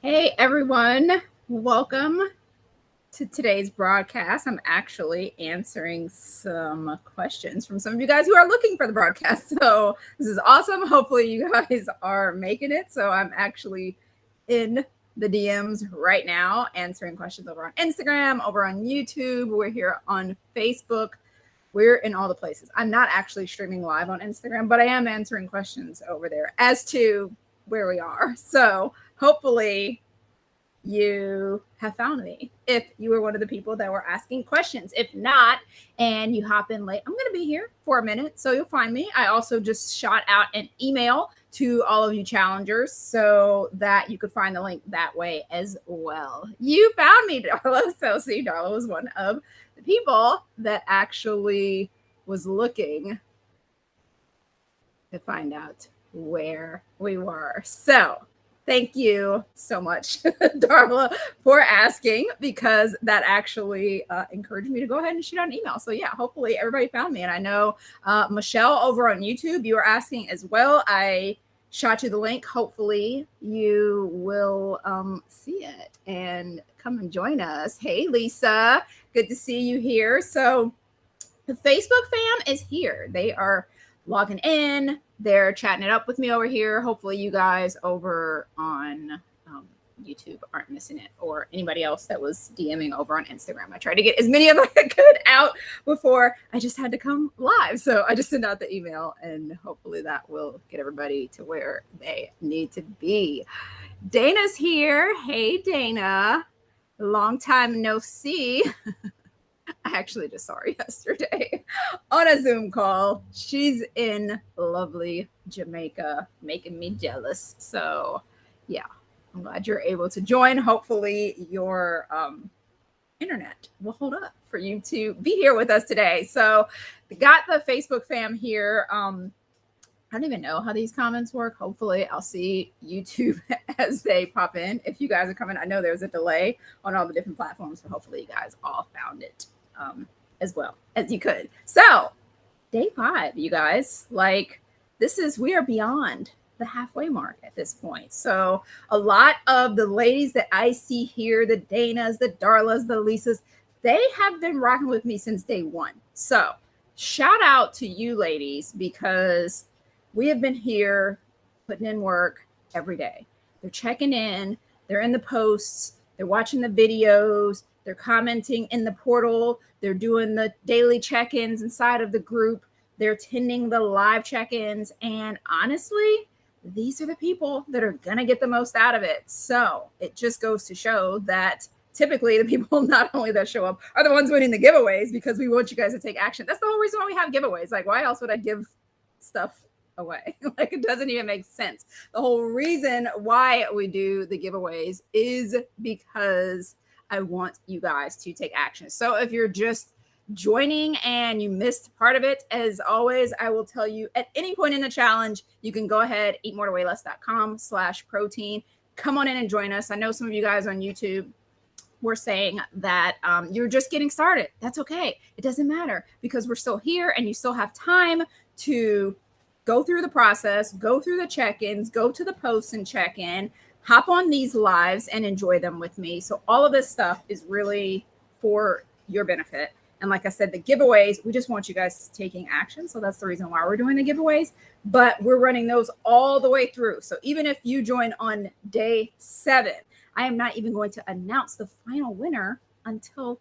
Hey everyone, welcome to today's broadcast. I'm actually answering some questions from some of you guys who are looking for the broadcast. So this is awesome. Hopefully you guys are making it. So I'm actually in the DMs right now answering questions over on Instagram, over on YouTube. We're here on Facebook. We're in all the places. I'm not actually streaming live on Instagram, but I am answering questions over there as to where we are. So hopefully you have found me if you were one of the people that were asking questions. If not, and you hop in late, I'm going to be here for a minute, so you'll find me. I also just shot out an email to all of you challengers so that you could find the link that way as well. You found me, Darla. So see, Darla was one of the people that actually was looking to find out where we were. So thank you so much, Darla, for asking, because that actually encouraged me to go ahead and shoot out an email. So yeah, hopefully everybody found me. And I know Michelle over on YouTube, you were asking as well. I shot you the link. Hopefully you will see it and come and join us. Hey, Lisa, good to see you here. So the Facebook fam is here. They are logging in. They're chatting it up with me over here. Hopefully you guys over on YouTube aren't missing it, or anybody else that was DMing over on Instagram. I tried to get as many of them I could out before I just had to come live. So I just sent out the email, and hopefully that will get everybody to where they need to be. Dana's here. Hey, Dana. Long time no see. I actually just saw her yesterday on a Zoom call. She's in lovely Jamaica, making me jealous. So, yeah, I'm glad you're able to join. Hopefully, your internet will hold up for you to be here with us today. So, we got the Facebook fam here. I don't even know how these comments work. Hopefully, I'll see YouTube as they pop in. If you guys are coming, I know there's a delay on all the different platforms, but hopefully, you guys all found it as well as you could. So, day 5, you guys. Like, we are beyond the halfway mark at this point. So, a lot of the ladies that I see here, the Danas, the Darlas, the Lisas, they have been rocking with me since day 1. So, shout out to you ladies, because we have been here putting in work every day. They're checking in, they're in the posts, they're watching the videos, they're commenting in the portal, they're doing the daily check-ins inside of the group, they're attending the live check-ins, and honestly, these are the people that are going to get the most out of it. So it just goes to show that typically the people not only that show up are the ones winning the giveaways, because we want you guys to take action. That's the whole reason why we have giveaways. Like, why else would I give stuff away? Like, it doesn't even make sense. The whole reason why we do the giveaways is because I want you guys to take action. So if you're just joining and you missed part of it, as always, I will tell you at any point in the challenge, you can go ahead, eatmoretoweighless.com/protein. Come on in and join us. I know some of you guys on YouTube were saying that you're just getting started. That's okay. It doesn't matter, because we're still here and you still have time to go through the process, go through the check-ins, go to the posts and check in, hop on these lives and enjoy them with me. So all of this stuff is really for your benefit. And like I said, the giveaways, we just want you guys taking action. So that's the reason why we're doing the giveaways, but we're running those all the way through. So even if you join on day 7, I am not even going to announce the final winner until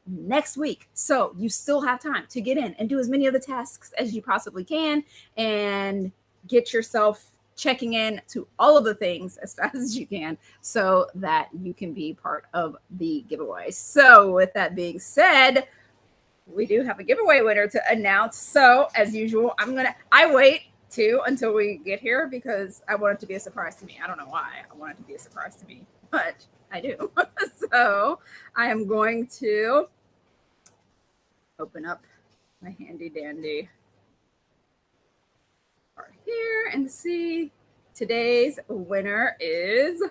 next week. So you still have time to get in and do as many of the tasks as you possibly can and get yourself checking in to all of the things as fast as you can, so that you can be part of the giveaway. So with that being said, we do have a giveaway winner to announce. So as usual, I wait too until we get here, because I want it to be a surprise to me. I don't know why I want it to be a surprise to me, but I do. So I am going to open up my handy dandy card here and see. Today's winner is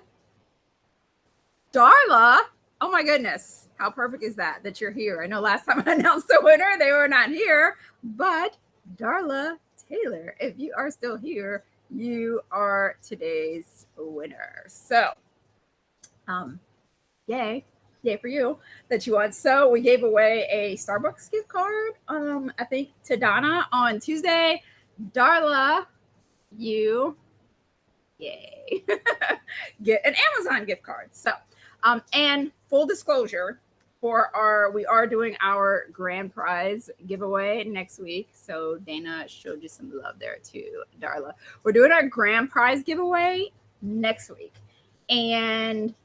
Darla. Oh my goodness. How perfect is that you're here? I know last time I announced the winner, they were not here, but Darla Taylor, if you are still here, you are today's winner. So Yay for you that you won. So we gave away a Starbucks gift card, I think to Donna on Tuesday. Darla, you, yay, get an Amazon gift card. So, and full disclosure, we are doing our grand prize giveaway next week. So Dana showed you some love there too, Darla. We're doing our grand prize giveaway next week. And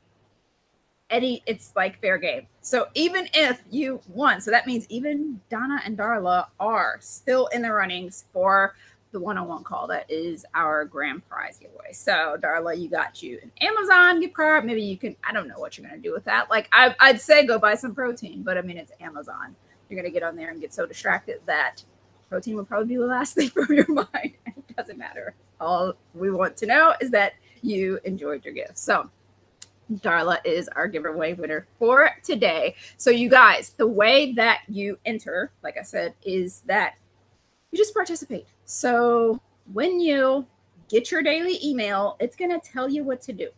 Eddie, it's like fair game. So even if you won, so that means even Donna and Darla are still in the runnings for the one-on-one call. That is our grand prize giveaway. So Darla, you got you an Amazon gift card. Maybe you can, I don't know what you're going to do with that. Like I'd say go buy some protein, but I mean, it's Amazon. You're going to get on there and get so distracted that protein will probably be the last thing from your mind. It doesn't matter. All we want to know is that you enjoyed your gift. So Darla is our giveaway winner for today. So you guys, the way that you enter, like I said, is that you just participate. So when you get your daily email, it's going to tell you what to do.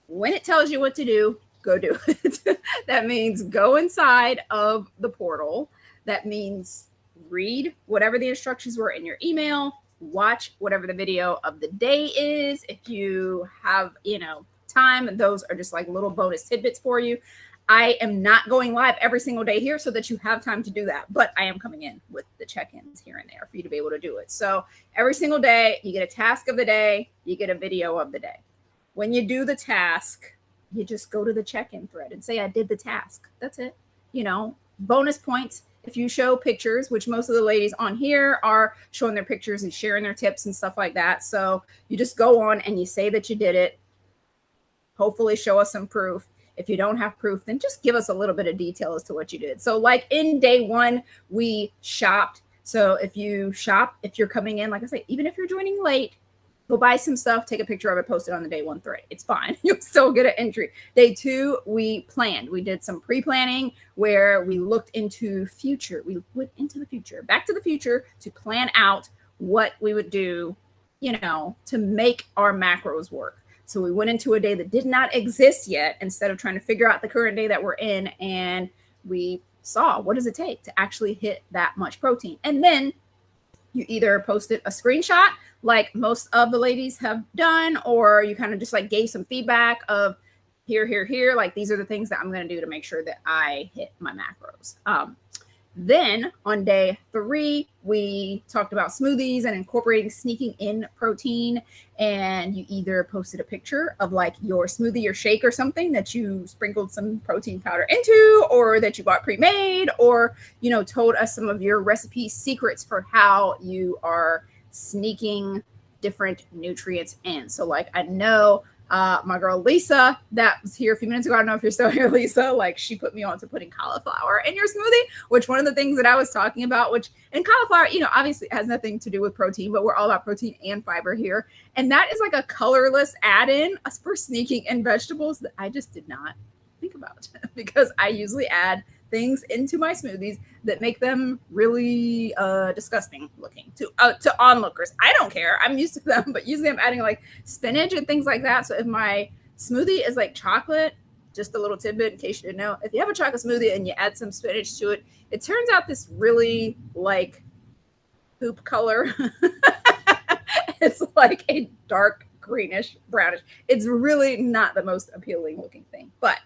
When it tells you what to do, go do it. That means go inside of the portal. That means read whatever the instructions were in your email, watch whatever the video of the day is. If you have, time, those are just like little bonus tidbits for you. I am not going live every single day here so that you have time to do that, but I am coming in with the check-ins here and there for you to be able to do it. So every single day you get a task of the day, you get a video of the day. When you do the task, you just go to the check-in thread and say, I did the task. That's it. Bonus points if you show pictures, which most of the ladies on here are showing their pictures and sharing their tips and stuff like that. So you just go on and you say that you did it. Hopefully show us some proof. If you don't have proof, then just give us a little bit of detail as to what you did. So like in day one, we shopped. So if you shop, if you're coming in, like I say, even if you're joining late, go buy some stuff, take a picture of it, post it on the day one thread. It's fine. You'll still get an entry. Day two, we planned. We did some pre-planning where we looked into future. We went into the future, back to the future to plan out what we would do, to make our macros work. So we went into a day that did not exist yet instead of trying to figure out the current day that we're in. And we saw what does it take to actually hit that much protein. And then you either posted a screenshot like most of the ladies have done, or you kind of just like gave some feedback of here, like these are the things that I'm going to do to make sure that I hit my macros. Then on day 3, we talked about smoothies and incorporating sneaking in protein. And you either posted a picture of like your smoothie or shake or something that you sprinkled some protein powder into, or that you bought pre-made, or, told us some of your recipe secrets for how you are sneaking different nutrients in. So like, I know my girl Lisa that was here a few minutes ago, I don't know if you're still here, Lisa, like she put me on to putting cauliflower in your smoothie, which one of the things that I was talking about, which in cauliflower, obviously it has nothing to do with protein, but we're all about protein and fiber here. And that is like a colorless add-in for sneaking in vegetables that I just did not think about because I usually add things into my smoothies that make them really disgusting looking to onlookers. I don't care. I'm used to them, but usually I'm adding like spinach and things like that. So if my smoothie is like chocolate, just a little tidbit in case you didn't know, if you have a chocolate smoothie and you add some spinach to it, it turns out this really like poop color. It's like a dark greenish brownish. It's really not the most appealing looking thing, but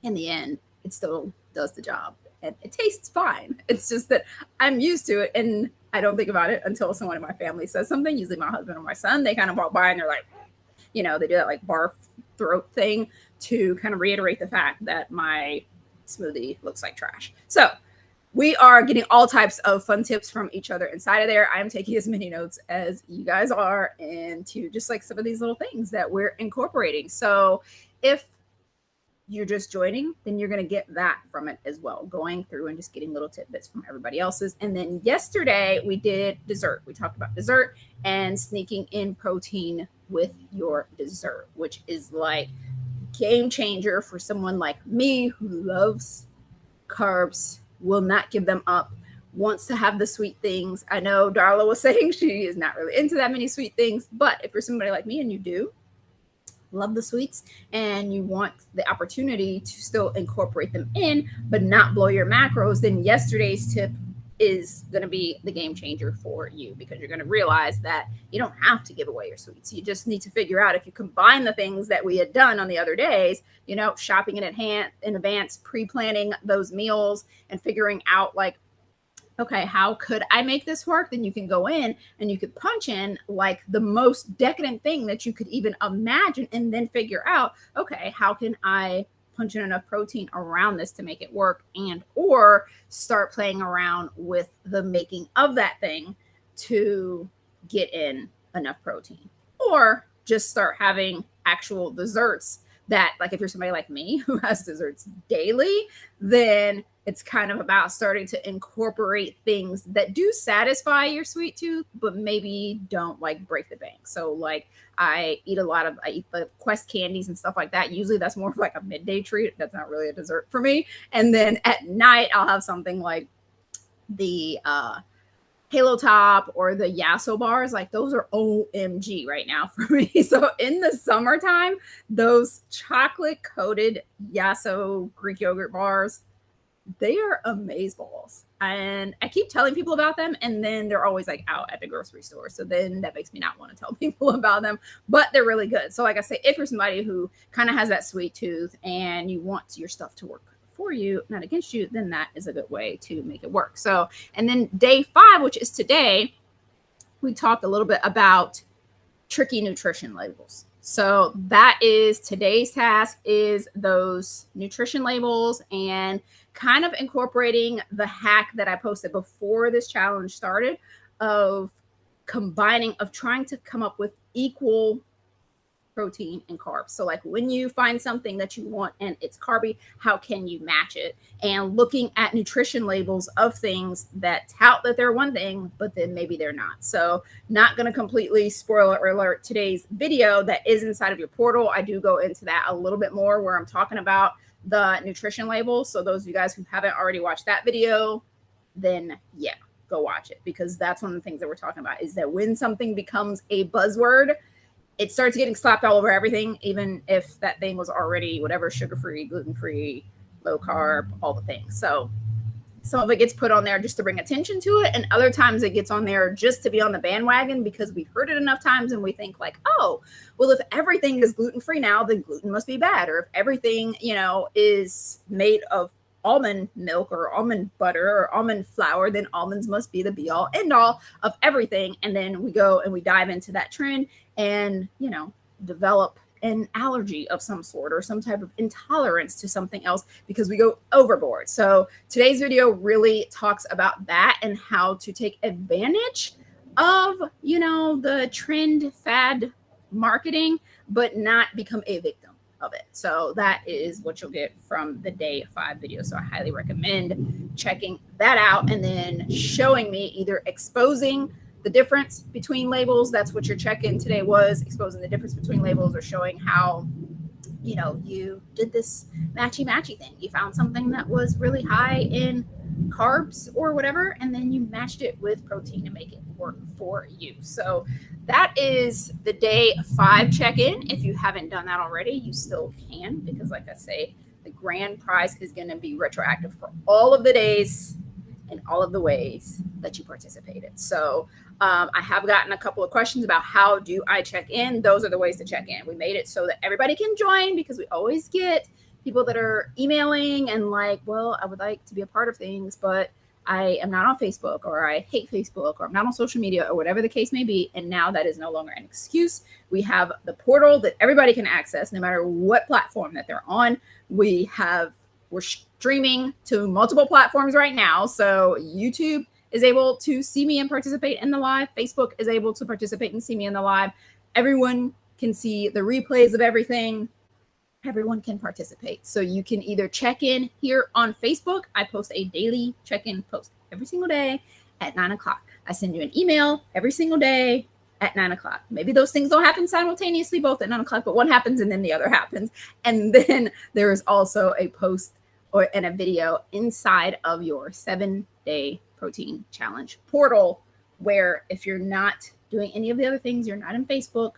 in the end, it still does the job and it tastes fine. It's just that I'm used to it and I don't think about it until someone in my family says something, usually my husband or my son. They kind of walk by and they're like, they do that like barf throat thing to kind of reiterate the fact that my smoothie looks like trash. So we are getting all types of fun tips from each other inside of there. I'm taking as many notes as you guys are into just like some of these little things that we're incorporating. So if you're just joining, then you're going to get that from it as well, going through and just getting little tidbits from everybody else's. And then yesterday we did dessert. We talked about dessert and sneaking in protein with your dessert, which is like game changer for someone like me who loves carbs, will not give them up, wants to have the sweet things. I know Darla was saying she is not really into that many sweet things, but if you're somebody like me and you do, love the sweets and you want the opportunity to still incorporate them in, but not blow your macros, then yesterday's tip is going to be the game changer for you, because you're going to realize that you don't have to give away your sweets. You just need to figure out, if you combine the things that we had done on the other days, shopping in advance, pre-planning those meals and figuring out like, okay, how could I make this work? Then you can go in and you could punch in like the most decadent thing that you could even imagine, and then figure out, okay, how can I punch in enough protein around this to make it work, and or start playing around with the making of that thing to get in enough protein, or just start having actual desserts that, like, if you're somebody like me who has desserts daily, then it's kind of about starting to incorporate things that do satisfy your sweet tooth, but maybe don't like break the bank. So like I eat the Quest candies and stuff like that. Usually that's more of like a midday treat. That's not really a dessert for me. And then at night I'll have something like the Halo Top or the Yasso bars. Like those are OMG right now for me. So in the summertime, those chocolate coated Yasso Greek yogurt bars, they are amazeballs. And I keep telling people about them, and then they're always like out at the grocery store. So then that makes me not want to tell people about them, but they're really good. So like I say, if you're somebody who kind of has that sweet tooth and you want your stuff to work for you, not against you, then that is a good way to make it work. So, and then day 5, which is today, we talked a little bit about tricky nutrition labels. So that is today's task, is those nutrition labels, and kind of incorporating the hack that I posted before this challenge started of trying to come up with equal protein and carbs. So like when you find something that you want and it's carby, how can you match it? And looking at nutrition labels of things that tout that they're one thing, but then maybe they're not. So not going to completely spoiler alert today's video that is inside of your portal. I do go into that a little bit more, where I'm talking about the nutrition labels. So those of you guys who haven't already watched that video, then yeah, go watch it, because that's one of the things that we're talking about, is that when something becomes a buzzword, it starts getting slapped all over everything, even if that thing was already whatever, sugar-free, gluten-free, low carb, all the things. So some of it gets put on there just to bring attention to it, and other times it gets on there just to be on the bandwagon because we've heard it enough times and we think like, oh, well, if everything is gluten-free now, then gluten must be bad. Or if everything, is made of almond milk or almond butter or almond flour, then almonds must be the be all end all of everything. And then we go and we dive into that trend and, develop an allergy of some sort or some type of intolerance to something else because we go overboard. So today's video really talks about that and how to take advantage of, the trend fad marketing, but not become a victim of it. So that is what you'll get from the day 5 video. So I highly recommend checking that out and then showing me either exposing the difference between labels. That's what your check-in today was, exposing the difference between labels, or showing how, you did this matchy thing. You found something that was really high in carbs or whatever, and then you matched it with protein to make it work for you. So that is the day 5 check-in. If you haven't done that already, you still can, because like I say, the grand prize is going to be retroactive for all of the days and all of the ways that you participated. So I have gotten a couple of questions about how do I check in. Those are the ways to check in. We made it so that everybody can join, because we always get people that are emailing and like, well, I would like to be a part of things, but I am not on Facebook, or I hate Facebook, or I'm not on social media, or whatever the case may be. And now that is no longer an excuse. We have the portal that everybody can access no matter what platform that they're on. We're streaming to multiple platforms right now. So YouTube is able to see me and participate in the live. Facebook is able to participate and see me in the live. Everyone can see the replays of everything. Everyone can participate. So you can either check in here on Facebook. I post a daily check-in post every single day at 9 o'clock. I send you an email every single day at 9 o'clock. Maybe those things don't happen simultaneously, both at 9 o'clock, but one happens and then the other happens. And then there is also a post and a video inside of your 7-day protein challenge portal, where if you're not doing any of the other things, you're not in Facebook,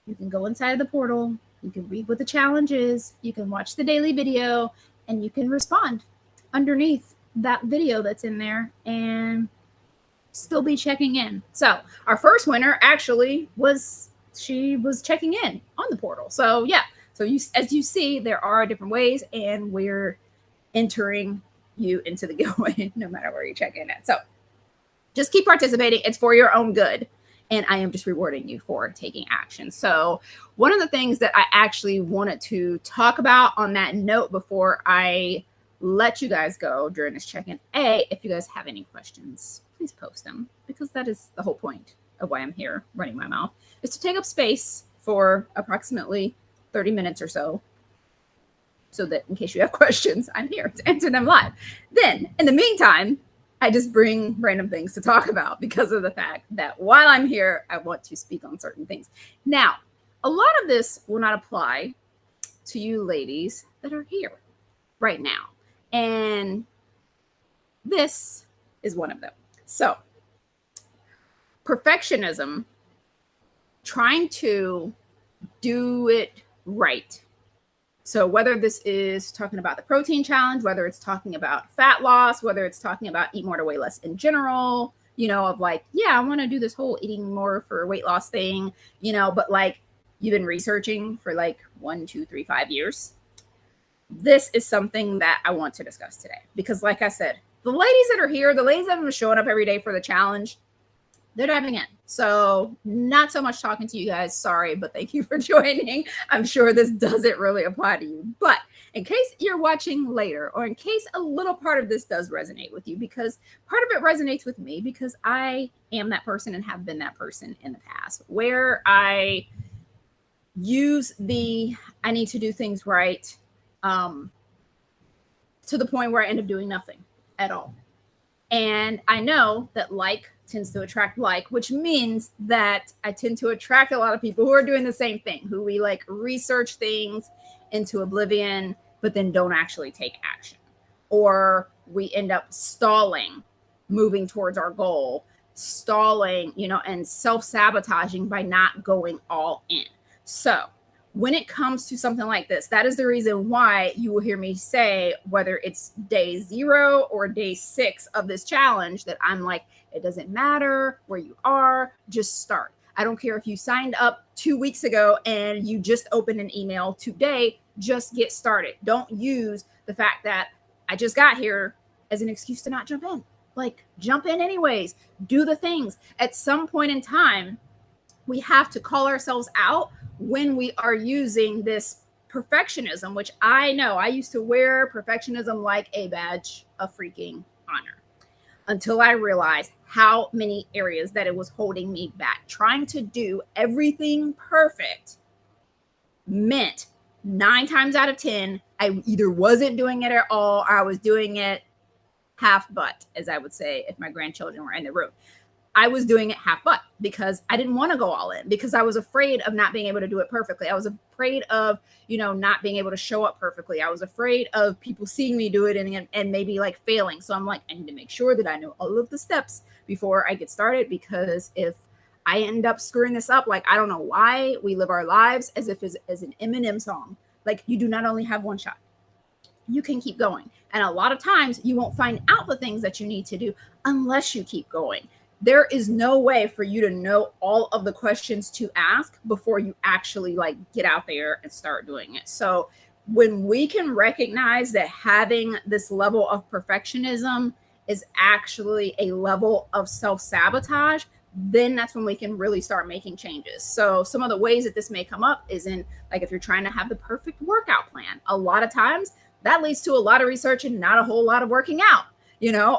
you can go inside of the portal, You can read what the challenge is, you can watch the daily video, and you can respond underneath that video that's in there and still be checking in. So our first winner actually was checking in on the portal. So yeah, so as you see, there are different ways, and we're entering you into the giveaway no matter where you check in at. So just keep participating. It's for your own good. And I am just rewarding you for taking action. So one of the things that I actually wanted to talk about on that note before I let you guys go during this check-in, if you guys have any questions, please post them, because that is the whole point of why I'm here running my mouth, is to take up space for approximately 30 minutes or so that in case you have questions, I'm here to answer them live. Then in the meantime, I just bring random things to talk about because of the fact that while I'm here, I want to speak on certain things. Now, a lot of this will not apply to you ladies that are here right now. And this is one of them. So, perfectionism, trying to do it right. So whether this is talking about the protein challenge, whether it's talking about fat loss, whether it's talking about eat more to weigh less in general, of like, yeah, I want to do this whole eating more for weight loss thing, but like you've been researching for like 1, 2, 3, 5 years. This is something that I want to discuss today because like I said, the ladies that are here, the ladies that have been showing up every day for the challenge, they're diving in. So not so much talking to you guys. Sorry, but thank you for joining. I'm sure this doesn't really apply to you. But in case you're watching later, or in case a little part of this does resonate with you, because part of it resonates with me because I am that person and have been that person in the past, where I use I need to do things right to the point where I end up doing nothing at all. And I know that like tends to attract like, which means that I tend to attract a lot of people who are doing the same thing, who we like research things into oblivion, but then don't actually take action. Or we end up stalling, moving towards our goal, stalling, and self-sabotaging by not going all in. So when it comes to something like this, that is the reason why you will hear me say, whether it's day 0 or day 6 of this challenge, that I'm like, it doesn't matter where you are, just start. I don't care if you signed up 2 weeks ago and you just opened an email today, just get started. Don't use the fact that I just got here as an excuse to not jump in. Like, jump in anyways, do the things. At some point in time, we have to call ourselves out when we are using this perfectionism, which I know I used to wear perfectionism like a badge of freaking honor until I realized how many areas that it was holding me back. Trying to do everything perfect meant 9 times out of 10, I either wasn't doing it at all or I was doing it half butt, as I would say if my grandchildren were in the room. I was doing it half butt because I didn't want to go all in, because I was afraid of not being able to do it perfectly. I was afraid of, not being able to show up perfectly. I was afraid of people seeing me do it and maybe like failing. So I'm like, I need to make sure that I know all of the steps before I get started, because if I end up screwing this up, like, I don't know why we live our lives as if as an Eminem song. Like, you do not only have one shot. You can keep going. And a lot of times you won't find out the things that you need to do unless you keep going. There is no way for you to know all of the questions to ask before you actually like get out there and start doing it. So when we can recognize that having this level of perfectionism is actually a level of self-sabotage, then that's when we can really start making changes. So some of the ways that this may come up is in, like, if you're trying to have the perfect workout plan, a lot of times that leads to a lot of research and not a whole lot of working out,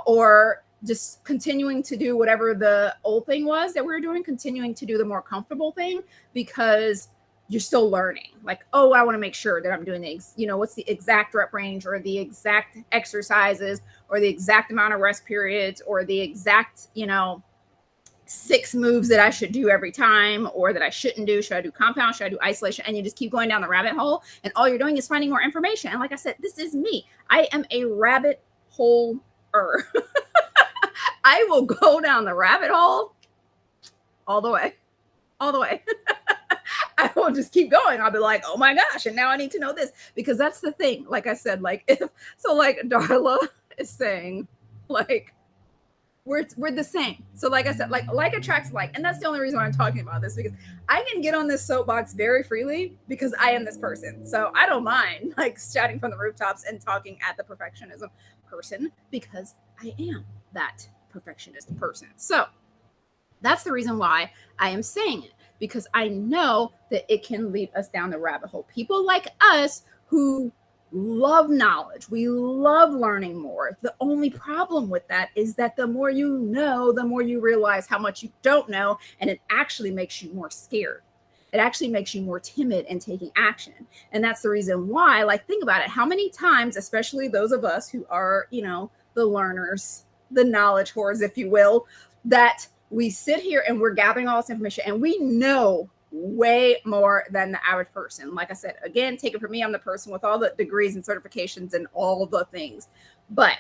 or just continuing to do whatever the old thing was that we were doing, continuing to do the more comfortable thing because you're still learning. Like, oh, I want to make sure that I'm doing what's the exact rep range or the exact exercises or the exact amount of rest periods or the exact, 6 moves that I should do every time or that I shouldn't do. Should I do compound? Should I do isolation? And you just keep going down the rabbit hole and all you're doing is finding more information. And like I said, this is me. I am a rabbit hole-er. I will go down the rabbit hole all the way. I will just keep going. I'll be like, oh my gosh, and now I need to know this, because that's the thing. Like I said, like if so, like Darla is saying, like we're the same. So like I said, like attracts like, and that's the only reason why I'm talking about this, because I can get on this soapbox very freely because I am this person. So I don't mind like shouting from the rooftops and talking at the perfectionism person, because I am that perfectionist person. So that's the reason why I am saying it, because I know that it can lead us down the rabbit hole. People like us who love knowledge, we love learning more. The only problem with that is that the more you know, the more you realize how much you don't know, and it actually makes you more scared. It actually makes you more timid in taking action. And that's the reason why, like, think about it. How many times, especially those of us who are, the learners, the knowledge whores, if you will, that we sit here and we're gathering all this information and we know way more than the average person. Like I said, again, take it from me, I'm the person with all the degrees and certifications and all the things. But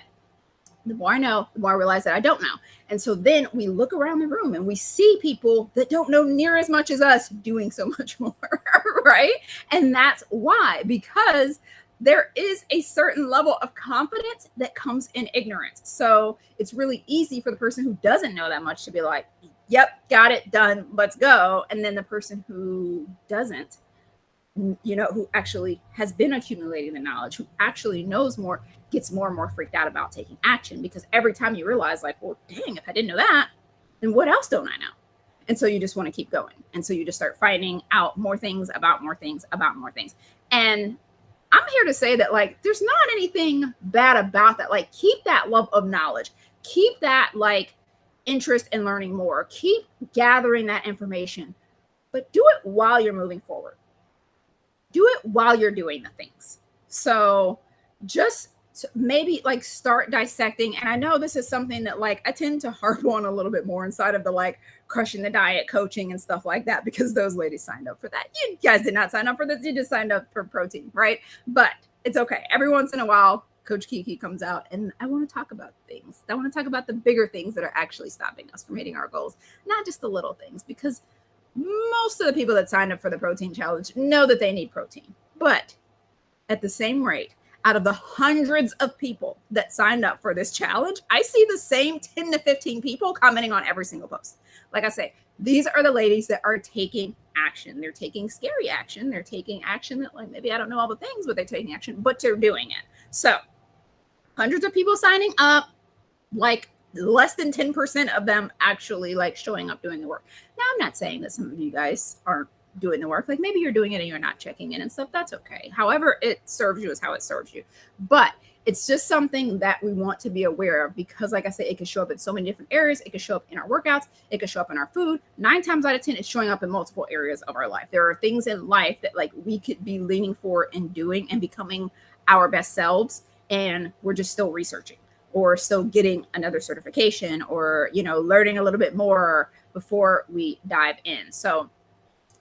the more I know, the more I realize that I don't know. And so then we look around the room and we see people that don't know near as much as us doing so much more, right? And that's why, because there is a certain level of confidence that comes in ignorance. So it's really easy for the person who doesn't know that much to be like, yep, got it, done, let's go. And then the person who doesn't, who actually has been accumulating the knowledge, who actually knows more, gets more and more freaked out about taking action, because every time you realize like, well, dang, if I didn't know that, then what else don't I know? And so you just want to keep going. And so you just start finding out more things about more things about more things. And I'm here to say that, like, there's not anything bad about that. Like, keep that love of knowledge, keep that like interest in learning more, keep gathering that information, but do it while you're moving forward. Do it while you're doing the things. So just maybe like start dissecting. And I know this is something that like I tend to harp on a little bit more inside of the like crushing the diet coaching and stuff like that, because those ladies signed up for that. You guys did not sign up for this. You just signed up for protein, right? But it's okay. Every once in a while, Coach Kiki comes out and I want to talk about things. I want to talk about the bigger things that are actually stopping us from hitting our goals, not just the little things, because most of the people that signed up for the protein challenge know that they need protein. But at the same rate, out of the hundreds of people that signed up for this challenge, I see the same 10 to 15 people commenting on every single post. Like I say, these are the ladies that are taking action. They're taking scary action. They're taking action that, like, maybe I don't know all the things, but they're taking action, but they're doing it. So hundreds of people signing up, like less than 10% of them actually like showing up doing the work. Now, I'm not saying that some of you guys aren't doing the work. Like maybe you're doing it and you're not checking in and stuff. That's okay. However it serves you is how it serves you. But it's just something that we want to be aware of, because like I said, it can show up in so many different areas. It can show up in our workouts. It can show up in our food. 9 times out of 10, it's showing up in multiple areas of our life. There are things in life that like we could be leaning for and doing and becoming our best selves, and we're just still researching or still getting another certification or, learning a little bit more before we dive in. So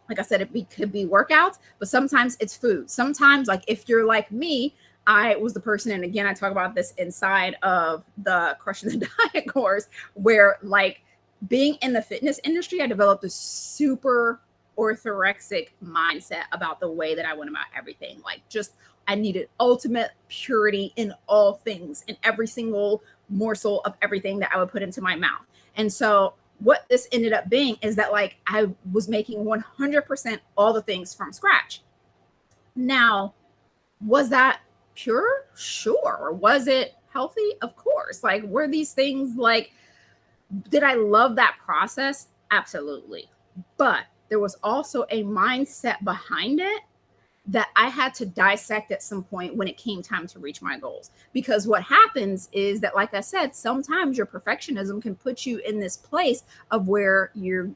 like I said, it could be workouts, but sometimes it's food. Sometimes, like if you're like me, I was the person, and again, I talk about this inside of the Crushing the Diet course, where like being in the fitness industry, I developed a super orthorexic mindset about the way that I went about everything. Like just I needed ultimate purity in all things, in every single morsel of everything that I would put into my mouth. And so what this ended up being is that like I was making 100% all the things from scratch. Now, was that pure? Sure. Was it healthy? Of course. Like, were these things like, did I love that process? Absolutely. But there was also a mindset behind it that I had to dissect at some point when it came time to reach my goals. Because what happens is that, like I said, sometimes your perfectionism can put you in this place of where you're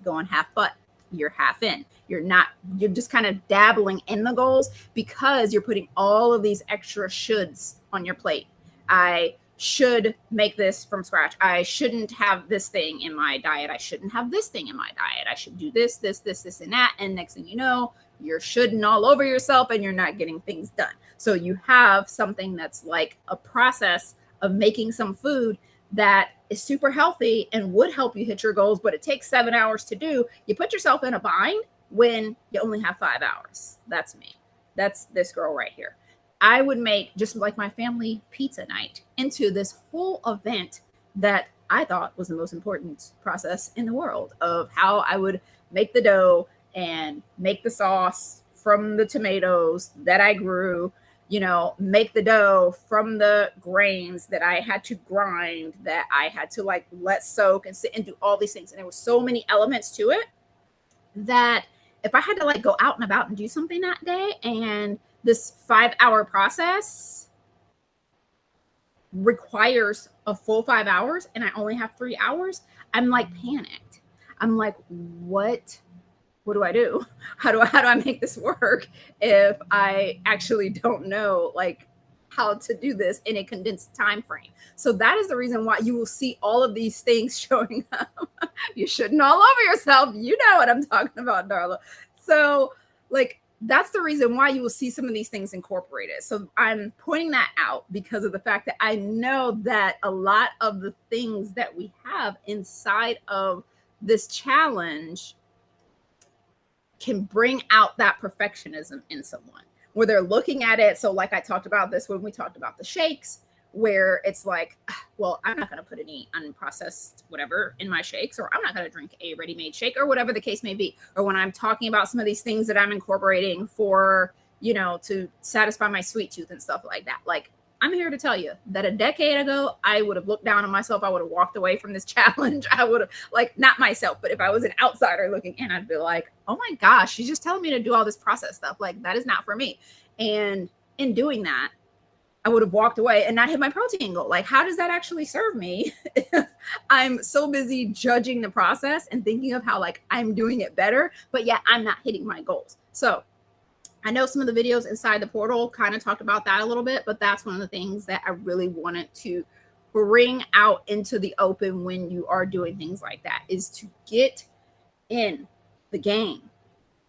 going half butt, you're half in, you're just kind of dabbling in the goals because you're putting all of these extra shoulds on your plate. I should make this from scratch. I shouldn't have this thing in my diet. I shouldn't have this thing in my diet. I should do this, and that. And next thing you know, you're shoulding all over yourself and you're not getting things done. So you have something that's like a process of making some food that is super healthy and would help you hit your goals, but it takes 7 hours to do. You put yourself in a bind when you only have 5 hours. That's me. That's this girl right here. I would make just like my family pizza night into this whole event that I thought was the most important process in the world of how I would make the dough and make the sauce from the tomatoes that I grew, make the dough from the grains that I had to grind, that I had to like let soak and sit and do all these things. And there were so many elements to it that if I had to like go out and about and do something that day, and this 5 hour process requires a full 5 hours and I only have 3 hours, I'm like panicked. I'm like, what do I do? How do I make this work if I actually don't know like how to do this in a condensed time frame? So that is the reason why you will see all of these things showing up. You shouldn't all over yourself. You know what I'm talking about, Darla. So like that's the reason why you will see some of these things incorporated. So I'm pointing that out because of the fact that I know that a lot of the things that we have inside of this challenge can bring out that perfectionism in someone where they're looking at it. So like I talked about this when we talked about the shakes, where it's like, well, I'm not going to put any unprocessed whatever in my shakes, or I'm not going to drink a ready-made shake, or whatever the case may be. Or when I'm talking about some of these things that I'm incorporating for, to satisfy my sweet tooth and stuff like that. Like, I'm here to tell you that a decade ago, I would have looked down on myself. I would have walked away from this challenge. I would have, like, not myself, but if I was an outsider looking in, I'd be like, oh my gosh, she's just telling me to do all this process stuff. Like, that is not for me. And in doing that, I would have walked away and not hit my protein goal. Like, how does that actually serve me if I'm so busy judging the process and thinking of how, like, I'm doing it better, but yet I'm not hitting my goals? So I know some of the videos inside the portal kind of talked about that a little bit, but that's one of the things that I really wanted to bring out into the open when you are doing things like that, is to get in the game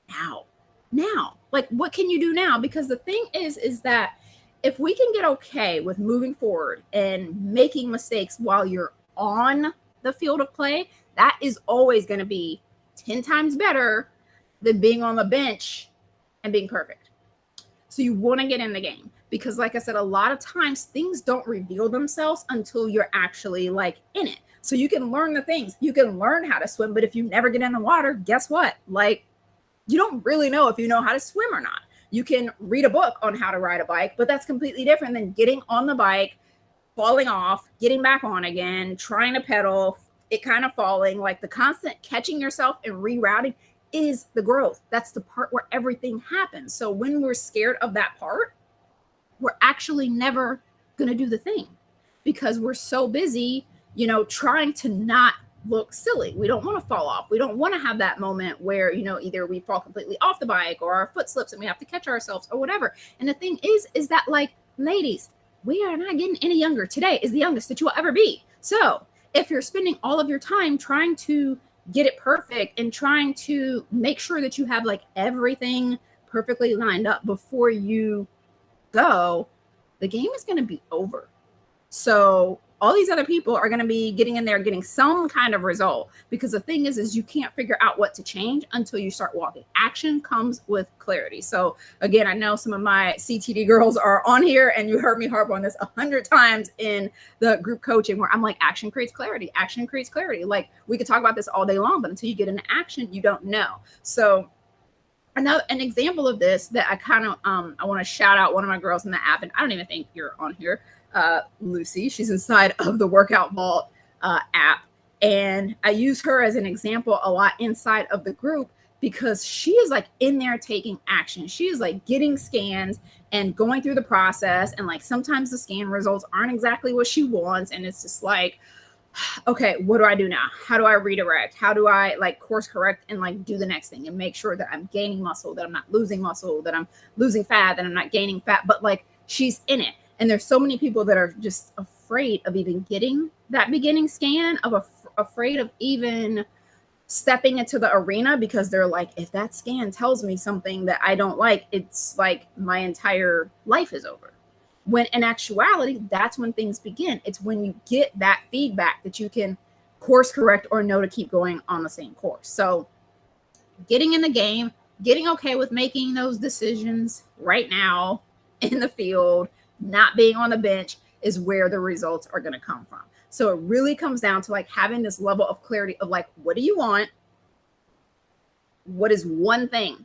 now. Like, what can you do now? Because the thing is that if we can get okay with moving forward and making mistakes while you're on the field of play, that is always going to be 10 times better than being on the bench and being perfect. So you want to get in the game, because like I said, a lot of times things don't reveal themselves until you're actually like in it. So you can learn the things, you can learn how to swim, but if you never get in the water, guess what? Like, you don't really know if you know how to swim or not. You can read a book on how to ride a bike, but that's completely different than getting on the bike, falling off, getting back on again, trying to pedal, it kind of falling. Like, the constant catching yourself and rerouting is the growth. That's the part where everything happens. So when we're scared of that part, we're actually never going to do the thing, because we're so busy, trying to not look silly. We don't want to fall off. We don't want to have that moment where, either we fall completely off the bike or our foot slips and we have to catch ourselves or whatever. And the thing is that, like, ladies, we are not getting any younger. Today is the youngest that you will ever be. So if you're spending all of your time trying to get it perfect and trying to make sure that you have like everything perfectly lined up before you go, the game is going to be over. So all these other people are going to be getting in there, getting some kind of result, because the thing is you can't figure out what to change until you start walking. Action comes with clarity. So again, I know some of my CTD girls are on here, and you heard me harp on this 100 times in the group coaching, where I'm like, action creates clarity. Action creates clarity. Like, we could talk about this all day long, but until you get into action, you don't know. So an example of this that I kind of, I want to shout out one of my girls in the app, and I don't even think you're on here, Lucy. She's inside of the Workout Vault app, and I use her as an example a lot inside of the group, because she is like in there taking action. She is like getting scans and going through the process, and like sometimes the scan results aren't exactly what she wants, and it's just like, okay, what do I do now? How do I redirect? How do I like course correct and like do the next thing and make sure that I'm gaining muscle, that I'm not losing muscle, that I'm losing fat, that I'm not gaining fat? But like, she's in it. And there's so many people that are just afraid of even getting that beginning scan, afraid of even stepping into the arena, because they're like, if that scan tells me something that I don't like, it's like my entire life is over. When in actuality, that's when things begin. It's when you get that feedback that you can course correct or know to keep going on the same course. So getting in the game, getting okay with making those decisions right now in the field, not being on the bench is where the results are going to come from. So it really comes down to like having this level of clarity of like, what do you want? What is one thing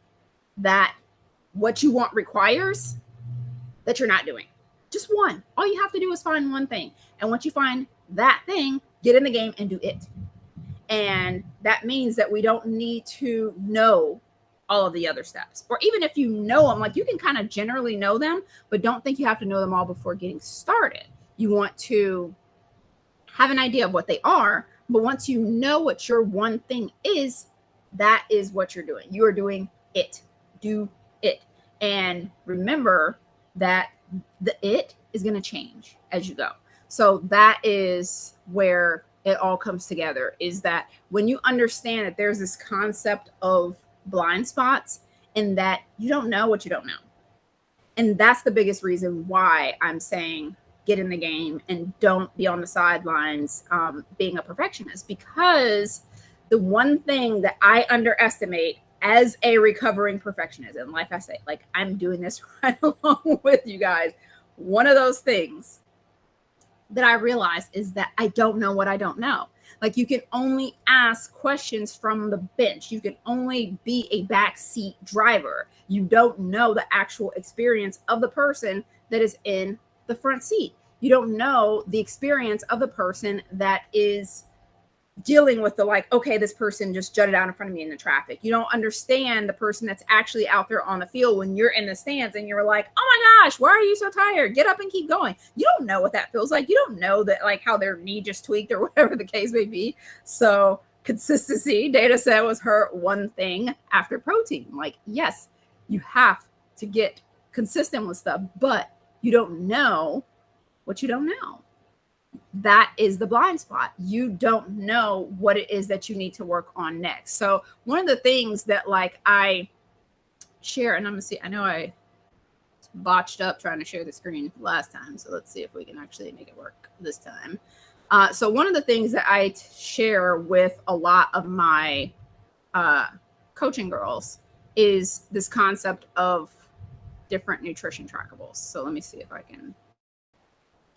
that what you want requires that you're not doing? Just one. All you have to do is find one thing. And once you find that thing, get in the game and do it. And that means that we don't need to know all of the other steps. Or even if you know them, like you can kind of generally know them, but don't think you have to know them all before getting started. You want to have an idea of what they are, but once you know what your one thing is, that is what you're doing. You are doing it. Do it. And remember that the it is going to change as you go. So that is where it all comes together, is that when you understand that there's this concept of blind spots and that you don't know what you don't know. And that's the biggest reason why I'm saying get in the game and don't be on the sidelines being a perfectionist, because the one thing that I underestimate as a recovering perfectionist, and like I say, like I'm doing this right along with you guys, one of those things that I realized is that I don't know what I don't know. Like you can only ask questions from the bench. You can only be a backseat driver. You don't know the actual experience of the person that is in the front seat. You don't know the experience of the person that is dealing with the like, okay, this person just jutted out in front of me in the traffic. You don't understand the person that's actually out there on the field when you're in the stands and you're like, oh my gosh, why are you so tired? Get up and keep going. You don't know what that feels like. You don't know that like how their knee just tweaked or whatever the case may be. So consistency, data said, was her one thing after protein. Like, yes, you have to get consistent with stuff, but you don't know what you don't know. That is the blind spot. You don't know what it is that you need to work on next. So one of the things that like I share, and I'm gonna see, I know I botched up trying to share the screen last time. So let's see if we can actually make it work this time. So one of the things that I share with a lot of my coaching girls is this concept of different nutrition trackables. So let me see if I can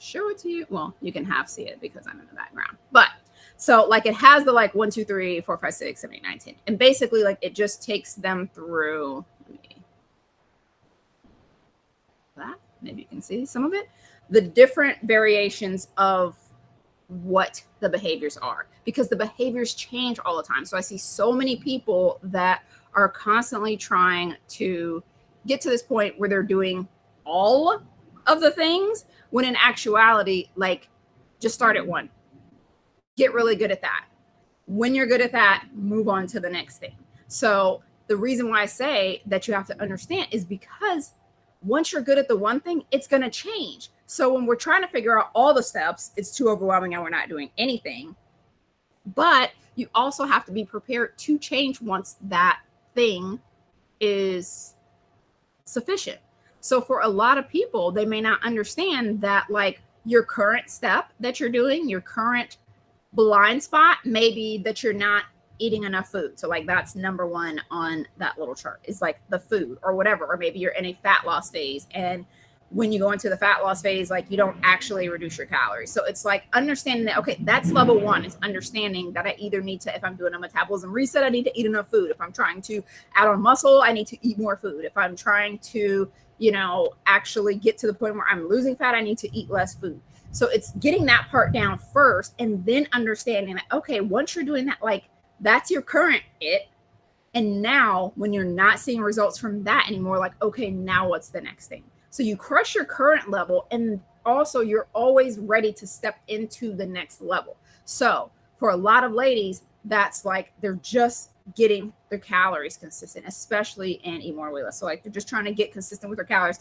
show it to you. Well, you can half see it because I'm in the background. But so like it has the like 1, 2, 3, 4, 5, 6, 7, 8, 9, 10. And basically like it just takes them through that. Maybe you can see some of it. The different variations of what the behaviors are, because the behaviors change all the time. So I see so many people that are constantly trying to get to this point where they're doing all of the things, when in actuality, like just start at one, get really good at that. When you're good at that, move on to the next thing. So the reason why I say that you have to understand is because once you're good at the one thing, it's going to change. So when we're trying to figure out all the steps, it's too overwhelming and we're not doing anything. But you also have to be prepared to change once that thing is sufficient. So for a lot of people, they may not understand that like your current step that you're doing, your current blind spot may be that you're not eating enough food. So like that's number one on that little chart is like the food or whatever, or maybe you're in a fat loss phase. And when you go into the fat loss phase, like you don't actually reduce your calories. So it's like understanding that, okay, that's level one, is understanding that I either need to, if I'm doing a metabolism reset, I need to eat enough food. If I'm trying to add on muscle, I need to eat more food. If I'm trying to, you know, actually get to the point where I'm losing fat, I need to eat less food. So it's getting that part down first and then understanding that, okay, once you're doing that, like that's your current it. And now when you're not seeing results from that anymore, like, okay, now what's the next thing? So you crush your current level and also you're always ready to step into the next level. So for a lot of ladies, that's like they're just getting their calories consistent, especially in Eat More Weight Less. So like they're just trying to get consistent with their calories,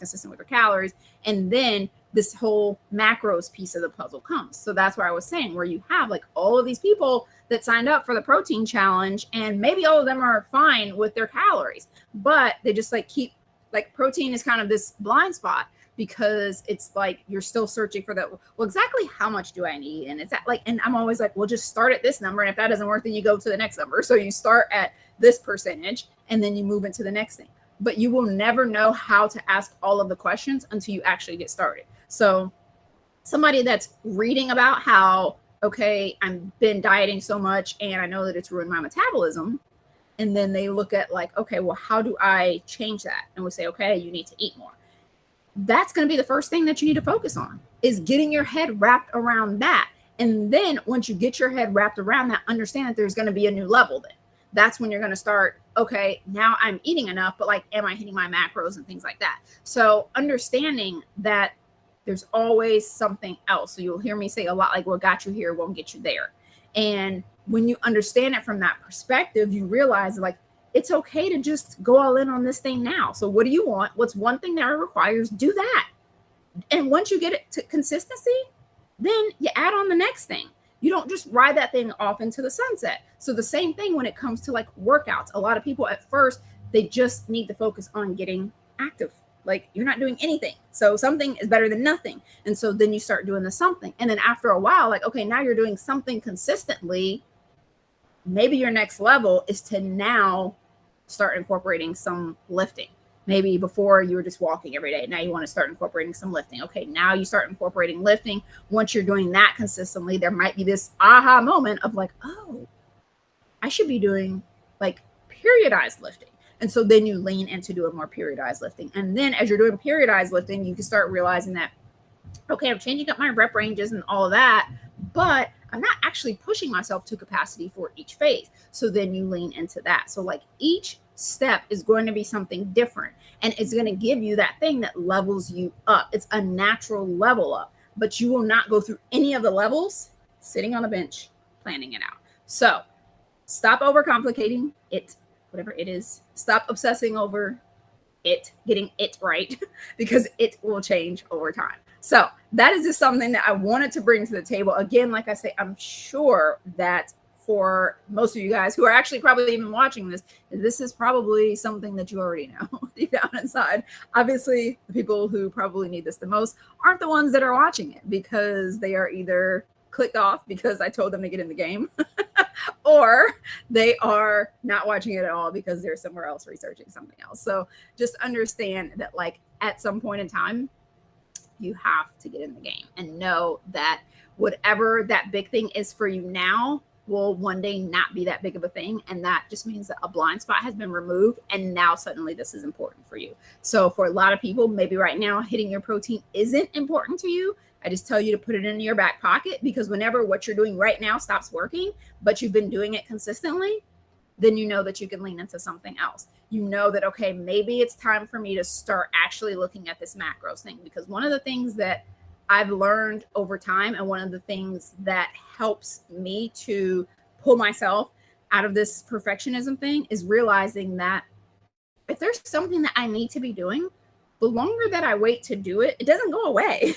and then this whole macros piece of the puzzle comes. So that's where I was saying, where you have like all of these people that signed up for the protein challenge, and maybe all of them are fine with their calories, but they just like keep, like protein is kind of this blind spot because it's like you're still searching for that. Well, exactly how much do I need? And it's at like, and I'm always like, well, just start at this number. And if that doesn't work, then you go to the next number. So you start at this percentage, and then you move into the next thing. But you will never know how to ask all of the questions until you actually get started. So somebody that's reading about how, okay, I've been dieting so much and I know that it's ruined my metabolism. And then they look at like, okay, well, how do I change that? And we say, okay, you need to eat more. That's going to be the first thing that you need to focus on, is getting your head wrapped around that. And then once you get your head wrapped around that, understand that there's going to be a new level then. That's when you're going to start, okay, now I'm eating enough, but like, am I hitting my macros and things like that? So understanding that there's always something else. So you'll hear me say a lot like, what got you here won't get you there. And when you understand it from that perspective, you realize like, it's okay to just go all in on this thing now. So what do you want? What's one thing that it requires? Do that. And once you get it to consistency, then you add on the next thing. You don't just ride that thing off into the sunset. So the same thing when it comes to like workouts. A lot of people at first, they just need to focus on getting active. Like you're not doing anything. So something is better than nothing. And so then you start doing the something. And then after a while, like, okay, now you're doing something consistently. Maybe your next level is to now start incorporating some lifting. Maybe before you were just walking every day. Now you want to start incorporating some lifting. Okay, now you start incorporating lifting. Once you're doing that consistently, there might be this aha moment of like, oh, I should be doing like periodized lifting. And so then you lean into doing more periodized lifting. And then as you're doing periodized lifting, you can start realizing that, okay, I'm changing up my rep ranges and all of that, but I'm not actually pushing myself to capacity for each phase. So then you lean into that. So like each step is going to be something different, and it's going to give you that thing that levels you up. It's a natural level up, but you will not go through any of the levels sitting on a bench planning it out. So stop overcomplicating it, whatever it is. Stop obsessing over it, getting it right, because it will change over time. So that is just something that I wanted to bring to the table. Again, like I say, I'm sure that for most of you guys who are actually probably even watching this, this is probably something that you already know deep down inside. Obviously, the people who probably need this the most aren't the ones that are watching it, because they are either clicked off because I told them to get in the game, or they are not watching it at all because they're somewhere else researching something else. So just understand that like at some point in time, you have to get in the game and know that whatever that big thing is for you now will one day not be that big of a thing. And that just means that a blind spot has been removed. And now suddenly this is important for you. So for a lot of people, maybe right now hitting your protein isn't important to you. I just tell you to put it in your back pocket, because whenever what you're doing right now stops working, but you've been doing it consistently, then you know that you can lean into something else. You know that, okay, maybe it's time for me to start actually looking at this macros thing. Because one of the things that I've learned over time, and one of the things that helps me to pull myself out of this perfectionism thing, is realizing that if there's something that I need to be doing, the longer that I wait to do it, it doesn't go away.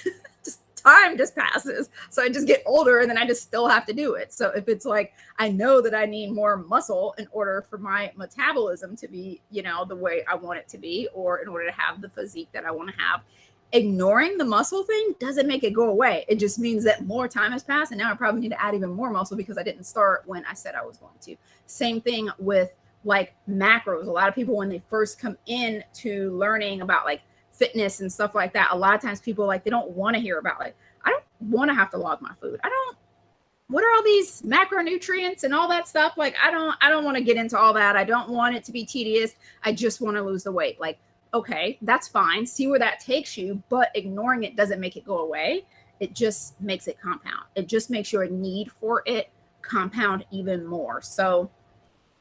Time just passes. So I just get older, and then I just still have to do it. So if it's like, I know that I need more muscle in order for my metabolism to be, you know, the way I want it to be, or in order to have the physique that I want to have, ignoring the muscle thing doesn't make it go away. It just means that more time has passed, and now I probably need to add even more muscle because I didn't start when I said I was going to. Same thing with like macros. A lot of people, when they first come in to learning about like fitness and stuff like that, a lot of times people like, they don't want to hear about like, I don't want to have to log my food. What are all these macronutrients and all that stuff? Like, I don't want to get into all that. I don't want it to be tedious. I just want to lose the weight. Like, okay, that's fine. See where that takes you, but ignoring it doesn't make it go away. It just makes it compound. It just makes your need for it compound even more. So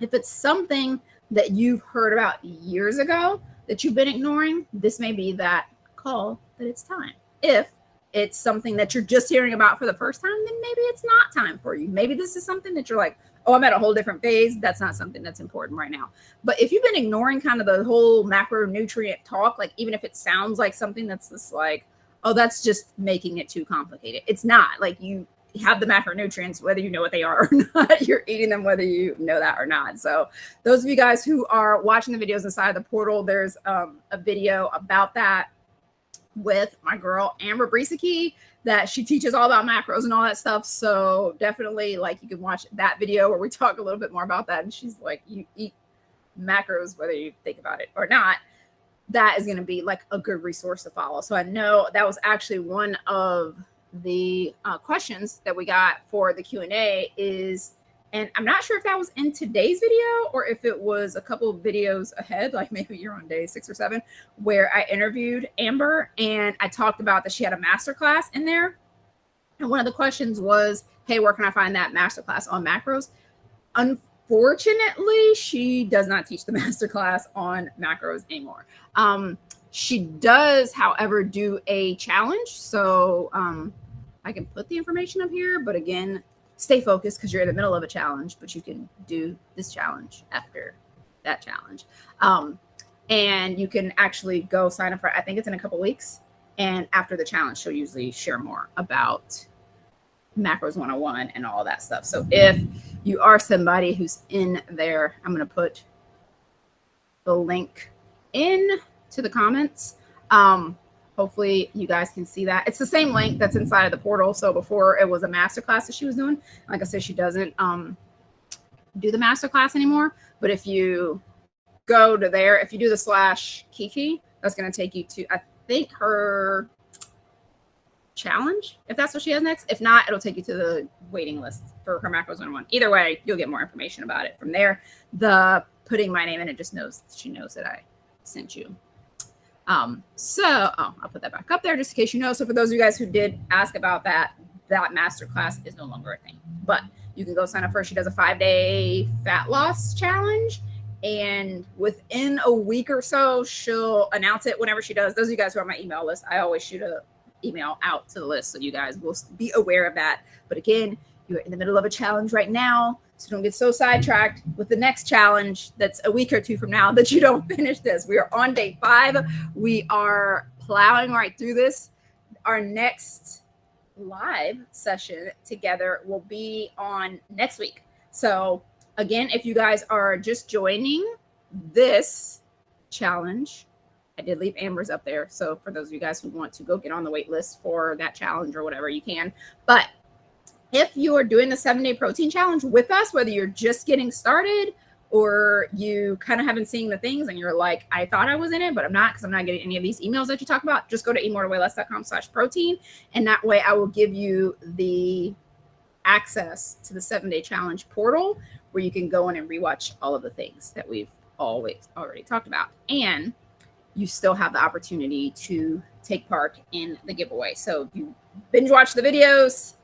if it's something that you've heard about years ago that you've been ignoring, this may be that call that it's time. If it's something that you're just hearing about for the first time, then maybe it's not time for you. Maybe this is something that you're like, oh, I'm at a whole different phase. That's not something that's important right now. But if you've been ignoring kind of the whole macronutrient talk, like even if it sounds like something that's just like, oh, that's just making it too complicated. It's not. Like, you have the macronutrients, whether you know what they are or not. You're eating them, whether you know that or not. So those of you guys who are watching the videos inside the portal, there's a video about that with my girl Amber Brisicki, that she teaches all about macros and all that stuff. So definitely, like, you can watch that video where we talk a little bit more about that. And she's like, you eat macros, whether you think about it or not, that is going to be like a good resource to follow. So I know that was actually one of the questions that we got for the Q&A is, and I'm not sure if that was in today's video or if it was a couple of videos ahead, like maybe you're on day 6 or 7, where I interviewed Amber and I talked about that she had a masterclass in there. And one of the questions was, hey, where can I find that masterclass on macros? Unfortunately, she does not teach the masterclass on macros anymore. She does, however, do a challenge. So I can put the information up here, but again, stay focused because you're in the middle of a challenge, but you can do this challenge after that challenge. And you can actually go sign up for, I think it's in a couple weeks. And after the challenge, she'll usually share more about macros 101 and all that stuff. So if you are somebody who's in there, I'm going to put the link in to the comments. Hopefully you guys can see that. It's the same link that's inside of the portal. So before it was a masterclass that she was doing. Like I said, she doesn't do the masterclass anymore. But if you go to there, if you do the /Kiki, that's going to take you to, I think, her challenge, if that's what she has next. If not, it'll take you to the waiting list for her macros 101. Either way, you'll get more information about it from there. The putting my name in it just knows, she knows that I sent you. I'll put that back up there just in case you know. So for those of you guys who did ask about that, that masterclass is no longer a thing, but you can go sign up for her. She does a 5-day fat loss challenge, and within a week or so, she'll announce it whenever she does. Those of you guys who are on my email list, I always shoot a email out to the list so you guys will be aware of that. But again, you're in the middle of a challenge right now, so don't get so sidetracked with the next challenge that's a week or 2 from now that you don't finish this. We are on day 5. We are plowing right through this. Our next live session together will be on next week. So again, if you guys are just joining this challenge, I did leave Amber's up there. So for those of you guys who want to go get on the wait list for that challenge or whatever, you can. But if you're doing the 7-day protein challenge with us, whether you're just getting started or you kind of haven't seen the things and you're like, I thought I was in it, but I'm not because I'm not getting any of these emails that you talk about, just go to eatmoretoweighless.com/protein. And that way I will give you the access to the 7-day challenge portal where you can go in and rewatch all of the things that we've already talked about. And you still have the opportunity to take part in the giveaway. So you binge watch the videos,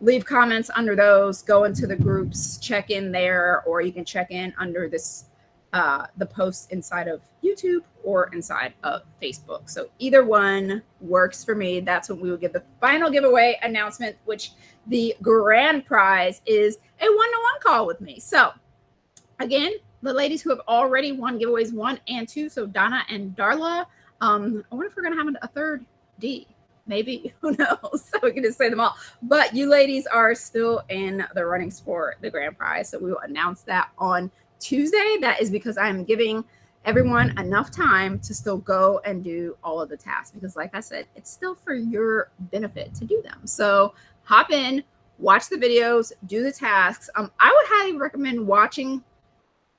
leave comments under those, go into the groups, check in there, or you can check in under this, the posts inside of YouTube or inside of Facebook. So either one works for me. That's when we will give the final giveaway announcement, which the grand prize is a 1-to-1 call with me. So again, the ladies who have already won giveaways 1 and 2, so Donna and Darla, I wonder if we're going to have a third D. Maybe, who knows? So we can just say them all. But you ladies are still in the runnings for the grand prize. So we will announce that on Tuesday. That is because I'm giving everyone enough time to still go and do all of the tasks. Because like I said, it's still for your benefit to do them. So hop in, watch the videos, do the tasks. I would highly recommend watching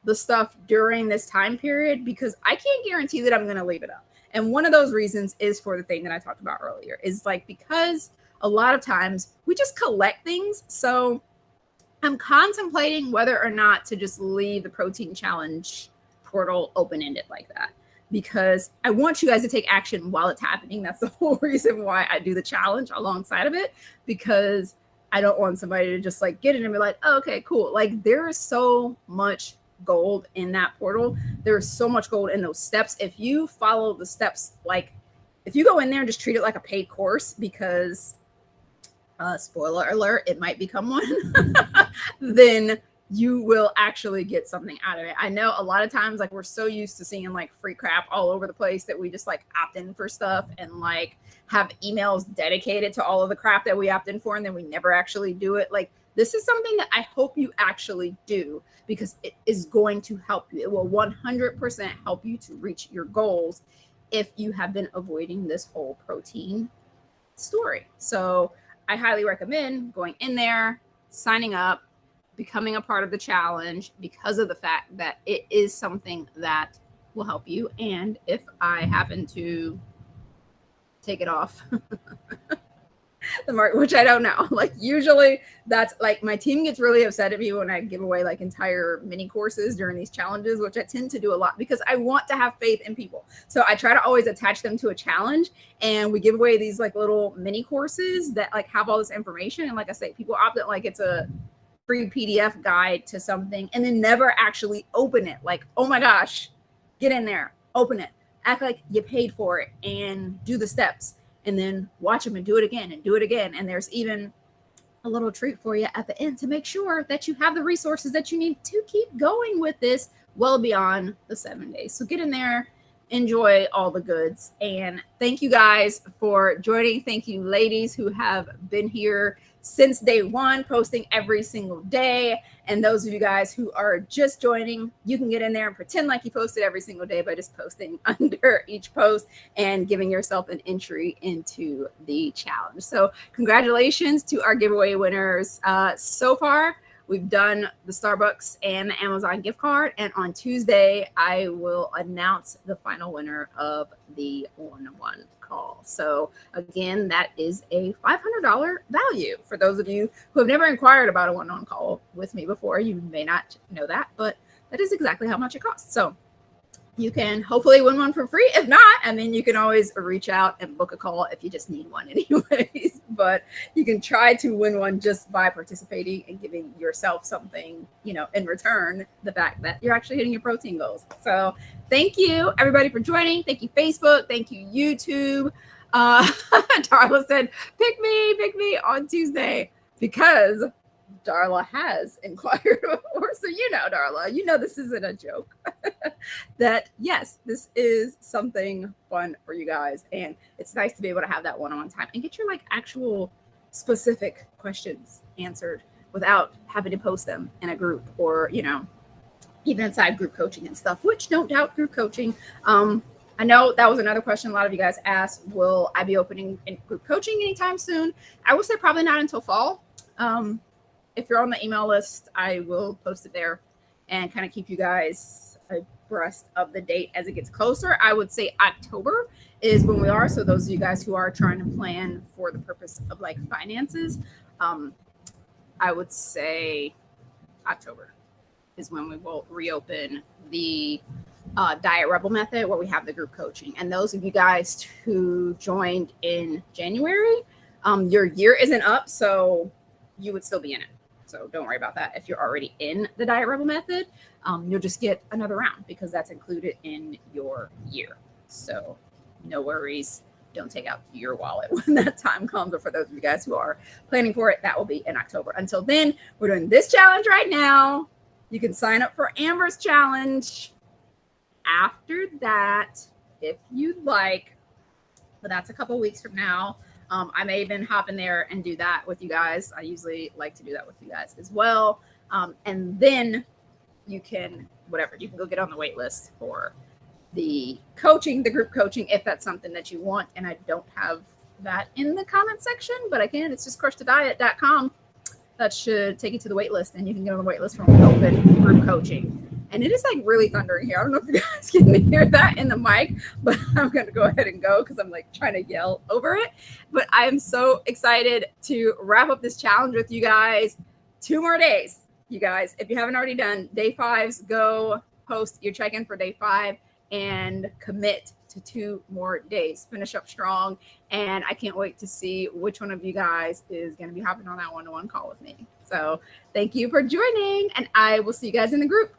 the stuff during this time period because I can't guarantee that I'm going to leave it up. And one of those reasons is for the thing that I talked about earlier, is like because a lot of times we just collect things. So I'm contemplating whether or not to just leave the protein challenge portal open-ended like that, because I want you guys to take action while it's happening. That's the whole reason why I do the challenge alongside of it, because I don't want somebody to just like get it and be like, oh, okay, cool. Like there is so much gold in that portal. There's so much gold in those steps. If you follow the steps, like if you go in there and just treat it like a paid course, because spoiler alert, it might become one, then you will actually get something out of it. I know a lot of times, like we're so used to seeing like free crap all over the place that we just like opt in for stuff and like have emails dedicated to all of the crap that we opt in for, and then we never actually do it. Like this is something that I hope you actually do, because it is going to help you. It will 100% help you to reach your goals if you have been avoiding this whole protein story. So I highly recommend going in there, signing up, becoming a part of the challenge because of the fact that it is something that will help you. And if I happen to take it off the market, which I don't know, like usually that's like my team gets really upset at me when I give away like entire mini courses during these challenges, which I tend to do a lot because I want to have faith in people. So I try to always attach them to a challenge, and we give away these like little mini courses that like have all this information. And like I say, people opt it like it's a free PDF guide to something and then never actually open it. Like, oh my gosh, get in there, open it, act like you paid for it and do the steps, and then watch them and do it again and do it again. And there's even a little treat for you at the end to make sure that you have the resources that you need to keep going with this well beyond the 7 days. So get in there, enjoy all the goods. And thank you guys for joining. Thank you, ladies, who have been here since day one, posting every single day. And those of you guys who are just joining, you can get in there and pretend like you posted every single day by just posting under each post and giving yourself an entry into the challenge. So congratulations to our giveaway winners. So far, we've done the Starbucks and the Amazon gift card. And on Tuesday, I will announce the final winner of the one-on-one call. So again, that is a $500 value. For those of you who have never inquired about a one-on-one call with me before, you may not know that, but that is exactly how much it costs. So you can hopefully win one for free. If not, and then you can always reach out and book a call if you just need one anyways. But you can try to win one just by participating and giving yourself something, you know, in return, the fact that you're actually hitting your protein goals. So thank you everybody for joining. Thank you, Facebook. Thank you, YouTube. Darla said, pick me on Tuesday, because Darla has inquired before. So you know, Darla, you know this isn't a joke. That yes, this is something fun for you guys. And it's nice to be able to have that one-on-one time and get your like actual specific questions answered without having to post them in a group or, you know, even inside group coaching and stuff, which don't doubt group coaching. I know that was another question a lot of you guys asked. Will I be opening in group coaching anytime soon? I would say probably not until fall. If you're on the email list, I will post it there and kind of keep you guys abreast of the date as it gets closer. I would say October is when we are. So those of you guys who are trying to plan for the purpose of like finances, I would say October is when we will reopen the Diet Rebel method, where we have the group coaching. And those of you guys who joined in January, your year isn't up, so you would still be in it. So don't worry about that. If you're already in the Diet Rebel method, you'll just get another round because that's included in your year. So no worries. Don't take out your wallet when that time comes. But for those of you guys who are planning for it, that will be in October. Until then, we're doing this challenge right now. You can sign up for Amber's challenge after that if you'd like, but that's a couple weeks from now. I may even hop in there and do that with you guys. I usually like to do that with you guys as well. And then you can, whatever, you can go get on the wait list for the coaching, the group coaching, if that's something that you want. And I don't have that in the comment section, but I can. It's just crushthediet.com. That should take you to the wait list, and you can get on the wait list for open group coaching. And it is like really thundering here. I don't know if you guys can hear that in the mic, but I'm going to go ahead and go because I'm like trying to yell over it. But I am so excited to wrap up this challenge with you guys. 2 more days, you guys. If you haven't already done day 5s, go post your check-in for day 5 and commit to 2 more days. Finish up strong. And I can't wait to see which one of you guys is going to be hopping on that one-on-one call with me. So thank you for joining, and I will see you guys in the group.